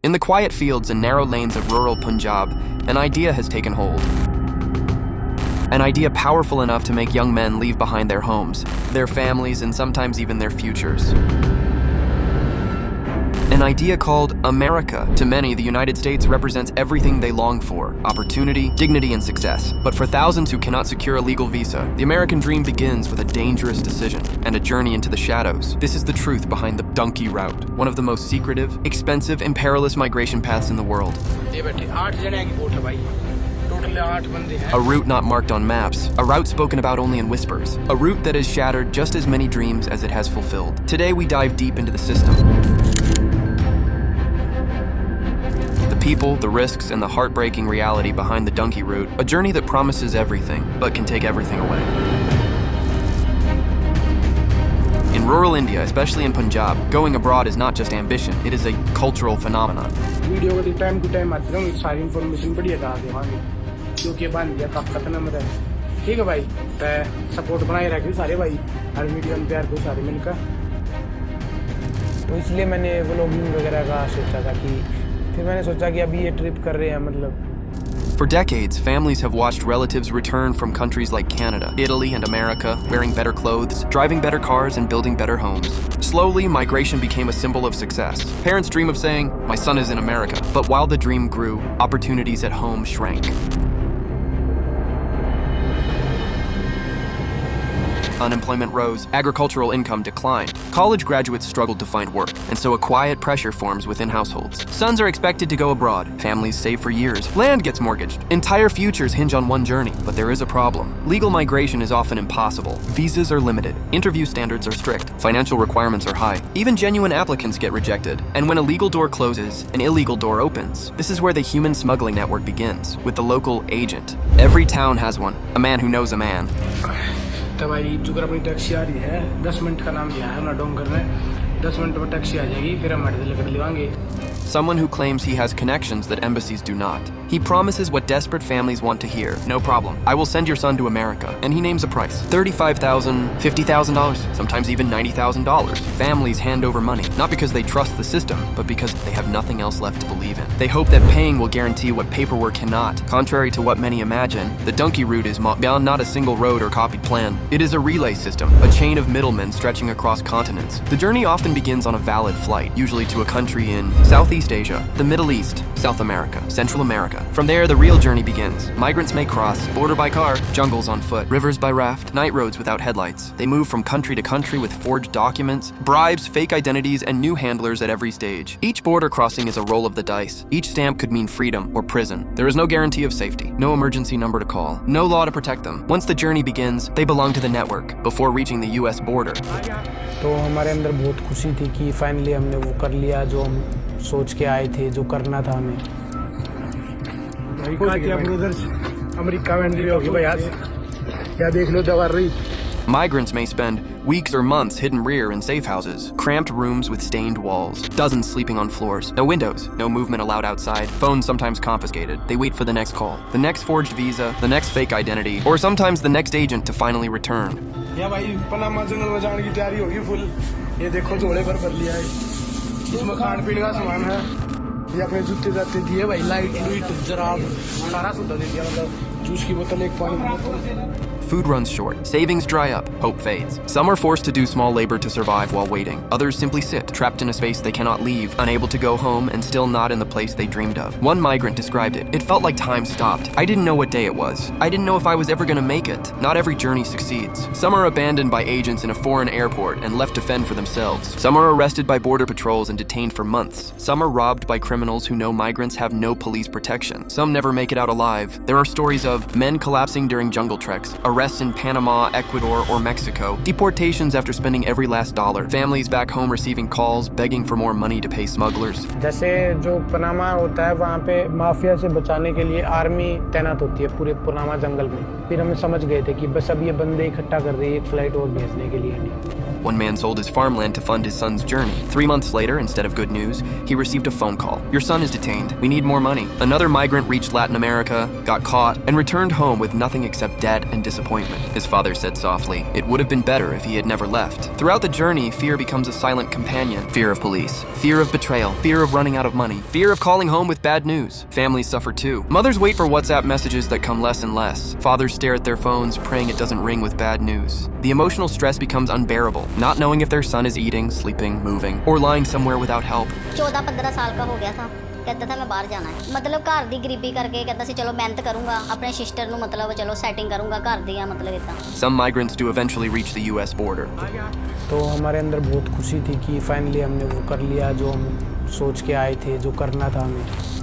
In the quiet fields and narrow lanes of rural Punjab, an idea has taken hold. An idea powerful enough to make young men leave behind their homes, their families, and sometimes even their futures. An idea called America. To many, the United States represents everything they long for: opportunity, dignity, and success. But for thousands who cannot secure a legal visa, the American dream begins with a dangerous decision and a journey into the shadows. This is the truth behind the Dunki Route, one of the most secretive, expensive, and perilous migration paths in the world. A route not marked on maps, a route spoken about only in whispers, a route that has shattered just as many dreams as it has fulfilled. Today we dive deep into the system. The people, the risks, and the heartbreaking reality behind the Dunki Route, a journey that promises everything, but can take everything away. In rural India, especially in Punjab, going abroad is not just ambition, it is a cultural phenomenon. Video को time to time आते रहूँगी, सारी information बढ़िया डाल देवांगे क्योंकि बन गया कब खत्म मत है। ठीक है भाई, तो सपोर्ट बनाए रखें सारे भाई, हर मीडियम प्यार को सारे मिलकर। तो इसलिए मैंने व्लॉगिंग वगैरह का सोचा था कि फिर मैंने सोचा कि अभी ये ट्रिप कर रहे हैं मतलब। For decades, families have watched relatives return from countries like Canada, Italy, and America, wearing better clothes, driving better cars, and building better homes. Slowly, migration became a symbol of success. Parents dream of saying, "My son is in America." But while the dream grew, opportunities at home shrank. Unemployment rose, agricultural income declined. College graduates struggled to find work, and so a quiet pressure forms within households. Sons are expected to go abroad, families save for years, land gets mortgaged. Entire futures hinge on one journey, but there is a problem. Legal migration is often impossible. Visas are limited, interview standards are strict, financial requirements are high. Even genuine applicants get rejected. And when a legal door closes, an illegal door opens. This is where the human smuggling network begins, with the local agent. Every town has one, a man who knows a man. तो भाई जुगर अपनी taxi आ रही है, 10 minute का नाम दिया है ना डोंगर में, 10 मिनट में टैक्सी आ जाएगी, फिर हम हट लेकर लेवांगे। Someone who claims he has connections that embassies do not. He promises what desperate families want to hear. No problem. I will send your son to America. And he names a price. $35,000, $50,000, sometimes even $90,000. Families hand over money, not because they trust the system, but because they have nothing else left to believe in. They hope that paying will guarantee what paperwork cannot. Contrary to what many imagine, the Dunki Route is beyond not a single road or copied plan. It is a relay system, a chain of middlemen stretching across continents. The journey often begins on a valid flight, usually to a country in Southeast Asia, the Middle East, South America, Central America. From there, the real journey begins. Migrants may cross, border by car, jungles on foot, rivers by raft, night roads without headlights. They move from country to country with forged documents, bribes, fake identities, and new handlers at every stage. Each border crossing is a roll of the dice. Each stamp could mean freedom or prison. There is no guarantee of safety, no emergency number to call, no law to protect them. Once the journey begins, they belong to the network before reaching the US border. तो हमारे अंदर बहुत खुशी थी कि finally हमने वो कर लिया जो हम सोच के आए थे, जो करना था हमें। अमेरिका में एंट्री होगी भाई आज, क्या देख लो दवा रही। Migrants may spend weeks or months hidden rear in safehouses, cramped rooms with stained walls, dozens sleeping on floors, no windows, no movement allowed outside, phones sometimes confiscated. They wait for the next call, the next forged visa, the next fake identity, or sometimes the next agent to finally return. या भाई Panama जंगल में जाने की तैयारी होगी full. ये देखो झोले भर लिया है, इसमें खान पीने का सामान है, ये अपने जूते जाते दिए भाई, लाइट जराब सारा सुविधा दे दिया, मतलब जूस की बोतल, एक पानी की बोतल। Food runs short, savings dry up, hope fades. Some are forced to do small labor to survive while waiting. Others simply sit, trapped in a space they cannot leave, unable to go home, and still not in the place they dreamed of. One migrant described it. It felt like time stopped. I didn't know what day it was. I didn't know if I was ever gonna make it. Not every journey succeeds. Some are abandoned by agents in a foreign airport and left to fend for themselves. Some are arrested by border patrols and detained for months. Some are robbed by criminals who know migrants have no police protection. Some never make it out alive. There are stories of men collapsing during jungle treks, arrests in Panama, Ecuador, or Mexico, deportations after spending every last dollar, families back home receiving calls begging for more money to pay smugglers. जैसे जो Panama होता है वहाँ पे mafia से बचाने के लिए आर्मी तैनात होती है पूरे पनामा जंगल में। फिर हम समझ गए थे कि बस अब ये बंदे इकट्ठा कर रहे हैं एक फ्लाइट और भेजने के लिए India. One man sold his farmland to fund his son's journey. 3 months later, instead of good news, he received a phone call. Your son is detained. We need more money. Another migrant reached Latin America, got caught, and returned home with nothing except debt and disappointment. His father said softly, "It would have been better if he had never left." Throughout the journey, fear becomes a silent companion. Fear of police, fear of betrayal, fear of running out of money, fear of calling home with bad news. Families suffer too. Mothers wait for WhatsApp messages that come less and less. Fathers stare at their phones, praying it doesn't ring with bad news. The emotional stress becomes unbearable, not knowing if their son is eating, sleeping, moving, or lying somewhere without help. 14-15 साल का हो गया था, कहता था मैं बाहर जाना है, मतलब घर दी गरीबी करके कहता सी चलो मेहनत करूंगा अपने सिस्टर ਨੂੰ मतलब चलो सेटिंग करूंगा घर दी मतलब इतना। Some migrants do eventually reach the US border. तो हमारे अंदर बहुत खुशी थी कि फाइनली हमने वो कर लिया जो हम सोच के आए थे, जो करना था हमें।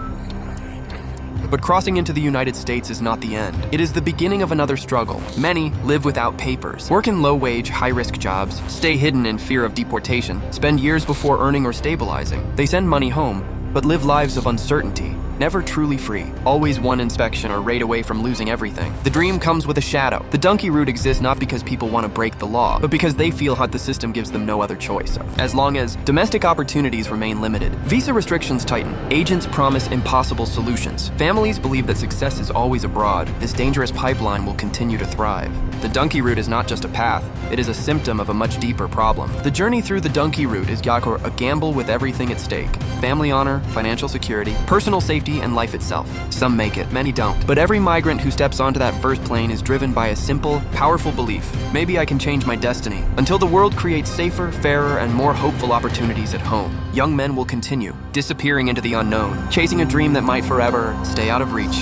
But crossing into the United States is not the end. It is the beginning of another struggle. Many live without papers, work in low-wage, high-risk jobs, stay hidden in fear of deportation, spend years before earning or stabilizing. They send money home, but live lives of uncertainty. Never truly free, always one inspection or raid away from losing everything. The dream comes with a shadow. The Dunki Route exists not because people want to break the law, but because they feel how the system gives them no other choice. As long as domestic opportunities remain limited, visa restrictions tighten, agents promise impossible solutions, families believe that success is always abroad, this dangerous pipeline will continue to thrive. The Dunki Route is not just a path, it is a symptom of a much deeper problem. The journey through the Dunki Route is a gamble with everything at stake. Family honor, financial security, personal safety, and life itself. Some make it, many don't. But every migrant who steps onto that first plane is driven by a simple, powerful belief. Maybe I can change my destiny. Until the world creates safer, fairer, and more hopeful opportunities at home, young men will continue, disappearing into the unknown, chasing a dream that might forever stay out of reach.